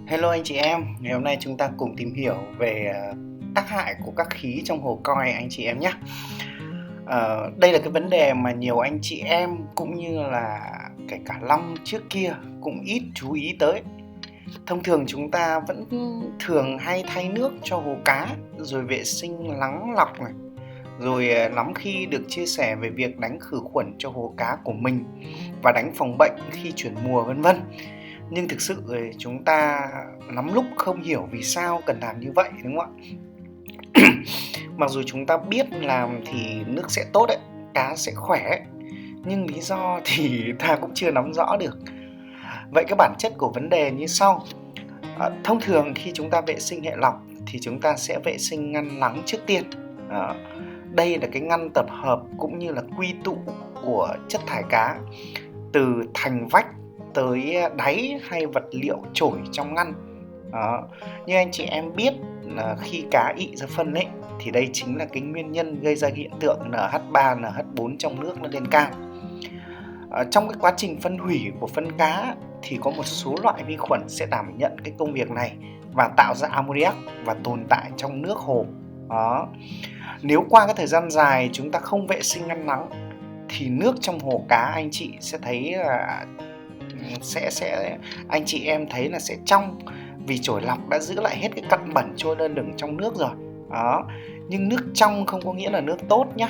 Hello anh chị em, ngày hôm nay chúng ta cùng tìm hiểu về tác hại của các khí trong hồ coi anh chị em nhé. Đây là cái vấn đề mà nhiều anh chị em cũng như là kể cả Long trước kia cũng ít chú ý tới. Thông thường chúng ta vẫn thường hay thay nước cho hồ cá, rồi vệ sinh lắng lọc này, rồi lắm khi được chia sẻ về việc đánh khử khuẩn cho hồ cá của mình và đánh phòng bệnh khi chuyển mùa vân vân. Nhưng thực sự chúng ta lắm lúc không hiểu vì sao cần làm như vậy, đúng không ạ? Mặc dù chúng ta biết làm thì nước sẽ tốt đấy, cá sẽ khỏe, nhưng lý do thì ta cũng chưa nắm rõ được. Vậy cái bản chất của vấn đề như sau. Thông thường khi chúng ta vệ sinh hệ lọc thì chúng ta sẽ vệ sinh ngăn lắng trước tiên. Đây là cái ngăn tập hợp cũng như là quy tụ của chất thải cá từ thành vách tới đáy hay vật liệu trổi trong ngăn. Như anh chị em biết là khi cá ị ra phân ấy, thì đây chính là cái nguyên nhân gây ra hiện tượng NH3, NH4 trong nước nó lên cao. Trong cái quá trình phân hủy của phân cá thì có một số loại vi khuẩn sẽ đảm nhận cái công việc này và tạo ra ammoniac và tồn tại trong nước hồ. Nếu qua cái thời gian dài chúng ta không vệ sinh ngăn nắng thì nước trong hồ cá anh chị sẽ thấy là anh chị em thấy là sẽ trong, vì chổi lọc đã giữ lại hết cái cặn bẩn trôi lơ lửng trong nước rồi. Nhưng nước trong không có nghĩa là nước tốt nhé.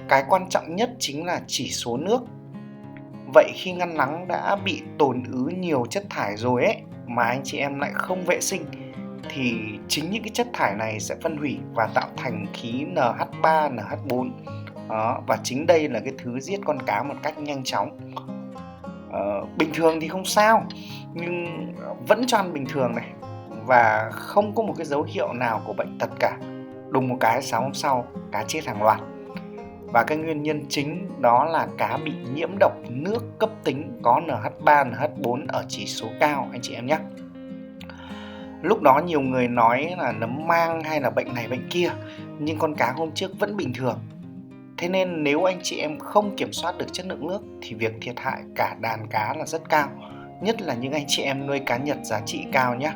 Cái quan trọng nhất chính là chỉ số nước. Vậy khi ngăn nắng đã bị tồn ứ nhiều chất thải rồi ấy, mà anh chị em lại không vệ sinh, thì chính những cái chất thải này sẽ phân hủy và tạo thành khí NH3, NH4. Và chính đây là cái thứ giết con cá một cách nhanh chóng. Bình thường thì không sao, nhưng vẫn cho ăn bình thường này và không có một cái dấu hiệu nào của bệnh tật cả, đùng một cái sáng hôm sau cá chết hàng loạt. Và cái nguyên nhân chính đó là cá bị nhiễm độc nước cấp tính có NH3, NH4 ở chỉ số cao anh chị em nhé. Lúc đó nhiều người nói là nấm mang hay là bệnh này bệnh kia, nhưng con cá hôm trước vẫn bình thường. Thế nên nếu anh chị em không kiểm soát được chất lượng nước thì việc thiệt hại cả đàn cá là rất cao, nhất là những anh chị em nuôi cá Nhật giá trị cao nhé.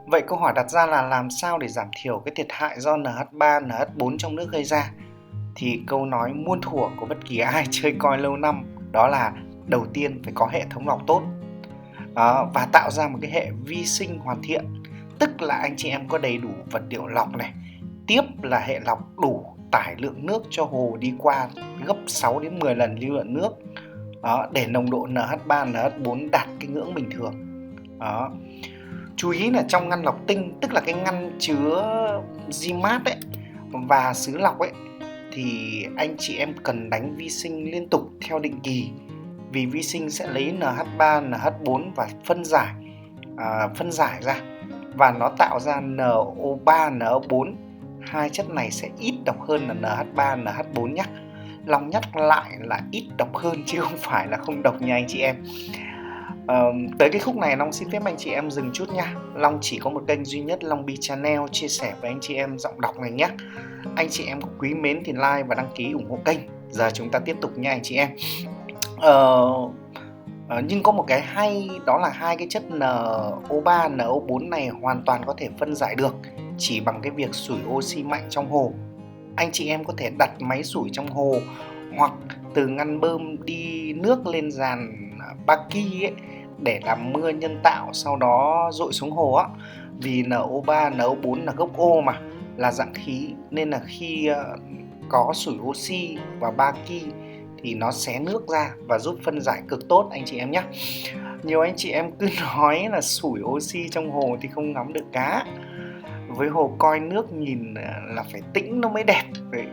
Vậy câu hỏi đặt ra là làm sao để giảm thiểu cái thiệt hại do NH3, NH4 trong nước gây ra? Thì câu nói muôn thuở của bất kỳ ai chơi coi lâu năm đó là đầu tiên phải có hệ thống lọc tốt và tạo ra một cái hệ vi sinh hoàn thiện, tức là anh chị em có đầy đủ vật liệu lọc này. Tiếp là hệ lọc đủ tải lượng nước cho hồ đi qua gấp 6 đến 10 lần lưu lượng nước để nồng độ NH3, NH4 đạt cái ngưỡng bình thường. Chú ý là trong ngăn lọc tinh, tức là cái ngăn chứa GMAT ấy và xứ lọc ấy, thì anh chị em cần đánh vi sinh liên tục theo định kỳ, vì vi sinh sẽ lấy NH3, NH4 và phân giải ra và nó tạo ra NO3, NO4. Hai chất này sẽ ít độc hơn là NH3, NH4 nhé. Long nhắc lại là ít độc hơn chứ không phải là không độc nha anh chị em. Tới cái khúc này Long xin phép anh chị em dừng chút nha. Long chỉ có một kênh duy nhất, Long Bi Channel, chia sẻ với anh chị em giọng đọc này nhé. Anh chị em có quý mến thì like và đăng ký ủng hộ kênh. Giờ chúng ta tiếp tục nha anh chị em. Nhưng có một cái hay, đó là hai cái chất NO3, NO4 này hoàn toàn có thể phân giải được chỉ bằng cái việc sủi oxy mạnh trong hồ. Anh chị em có thể đặt máy sủi trong hồ, hoặc từ ngăn bơm đi nước lên dàn Baki ấy, để làm mưa nhân tạo, sau đó dội xuống hồ á. Vì NO3, NO4 là gốc O mà, là dạng khí, nên là khi có sủi oxy và Baki thì nó xé nước ra và giúp phân giải cực tốt anh chị em nhé. Nhiều anh chị em cứ nói là sủi oxy trong hồ thì không ngắm được cá. Với hồ coi nước nhìn là phải tĩnh nó mới đẹp vậy.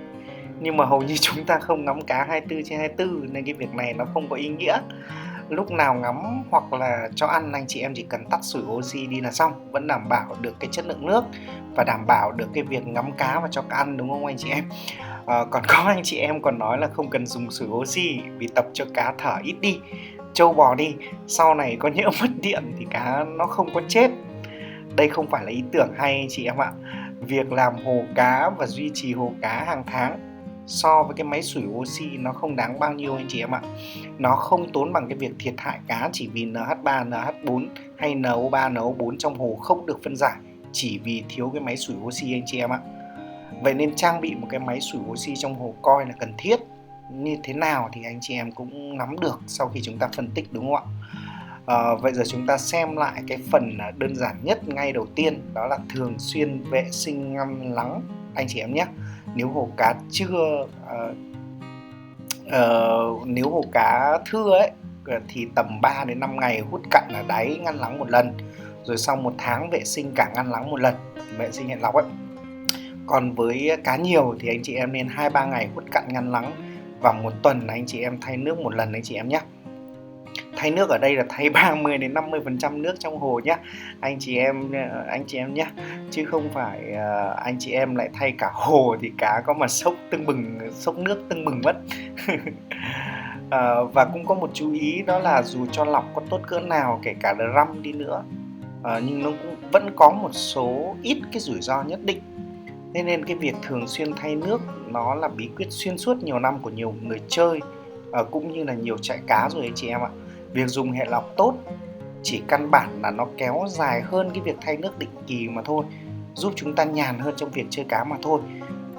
Nhưng mà hầu như chúng ta không ngắm cá 24/24 nên cái việc này nó không có ý nghĩa. Lúc nào ngắm hoặc là cho ăn, anh chị em chỉ cần tắt sủi oxy đi là xong, vẫn đảm bảo được cái chất lượng nước và đảm bảo được cái việc ngắm cá và cho cá ăn, đúng không anh chị em? Còn có anh chị em còn nói là không cần dùng sủi oxy vì tập cho cá thở ít đi, trâu bò đi, sau này có nhỡ mất điện thì cá nó không có chết. Đây không phải là ý tưởng hay anh chị em ạ. Việc làm hồ cá và duy trì hồ cá hàng tháng so với cái máy sủi oxy nó không đáng bao nhiêu anh chị em ạ. Nó không tốn bằng cái việc thiệt hại cá chỉ vì NH3, NH4 hay NO3, NO4 trong hồ không được phân giải chỉ vì thiếu cái máy sủi oxy anh chị em ạ. Vậy nên trang bị một cái máy sủi oxy trong hồ coi là cần thiết. Như thế nào thì anh chị em cũng nắm được sau khi chúng ta phân tích, đúng không ạ? Vậy giờ chúng ta xem lại cái phần đơn giản nhất ngay đầu tiên, đó là thường xuyên vệ sinh ngăn lắng anh chị em nhé. Nếu hồ cá nếu hồ cá thưa ấy thì tầm 3 đến 5 ngày hút cặn ở đáy ngăn lắng một lần, rồi sau 1 tháng vệ sinh cả ngăn lắng một lần, vệ sinh hẹn lọc ấy. Còn với cá nhiều thì anh chị em nên 2-3 ngày hút cặn ngăn lắng, và 1 tuần anh chị em thay nước 1 lần anh chị em nhé. Thay nước ở đây là thay 30 đến 50% nước trong hồ nhé anh chị em nhé, chứ không phải anh chị em lại thay cả hồ thì cá có mà sốc nước tưng bừng mất. Và cũng có một chú ý, đó là dù cho lọc có tốt cỡ nào, kể cả drum đi nữa, nhưng nó cũng vẫn có một số ít cái rủi ro nhất định. Thế nên cái việc thường xuyên thay nước nó là bí quyết xuyên suốt nhiều năm của nhiều người chơi, cũng như là nhiều trại cá rồi anh chị em ạ. Việc dùng hệ lọc tốt chỉ căn bản là nó kéo dài hơn cái việc thay nước định kỳ mà thôi, giúp chúng ta nhàn hơn trong việc chơi cá mà thôi.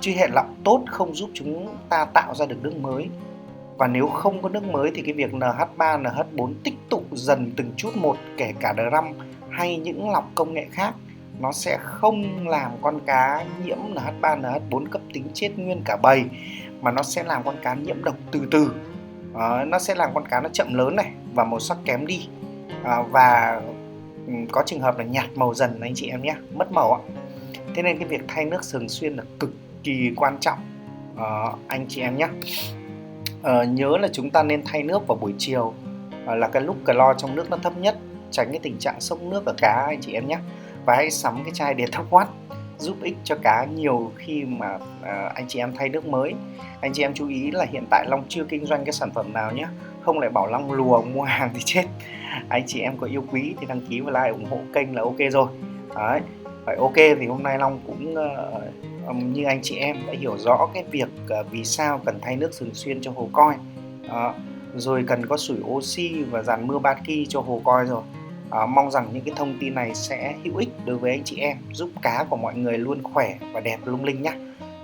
Chứ hệ lọc tốt không giúp chúng ta tạo ra được nước mới. Và nếu không có nước mới thì cái việc NH3, NH4 tích tụ dần từng chút một, kể cả drum hay những lọc công nghệ khác, nó sẽ không làm con cá nhiễm NH3, NH4 cấp tính chết nguyên cả bầy, mà nó sẽ làm con cá nhiễm độc từ từ. Nó sẽ làm con cá nó chậm lớn này và màu sắc kém đi, và có trường hợp là nhạt màu dần anh chị em nhé, mất màu ạ. Thế nên cái việc thay nước thường xuyên là cực kỳ quan trọng anh chị em nhé. Nhớ là chúng ta nên thay nước vào buổi chiều, là cái lúc clo trong nước nó thấp nhất, tránh cái tình trạng sốc nước ở cá anh chị em nhé. Và hãy sắm cái chai Detox giúp ích cho cá nhiều khi mà anh chị em thay nước mới. Anh chị em chú ý là hiện tại Long chưa kinh doanh cái sản phẩm nào nhé, không lại bảo Long lùa mua hàng thì chết. Anh chị em có yêu quý thì đăng ký và like ủng hộ kênh là ok rồi. Đấy. Vậy ok, thì hôm nay Long cũng như anh chị em đã hiểu rõ cái việc vì sao cần thay nước thường xuyên cho hồ coi, rồi cần có sủi oxy và dàn mưa Baki cho hồ coi rồi. Mong rằng những cái thông tin này sẽ hữu ích đối với anh chị em, giúp cá của mọi người luôn khỏe và đẹp lung linh nhé.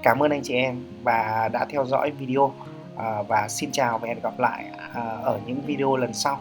Cảm ơn anh chị em và đã theo dõi video, và xin chào và hẹn gặp lại ở những video lần sau.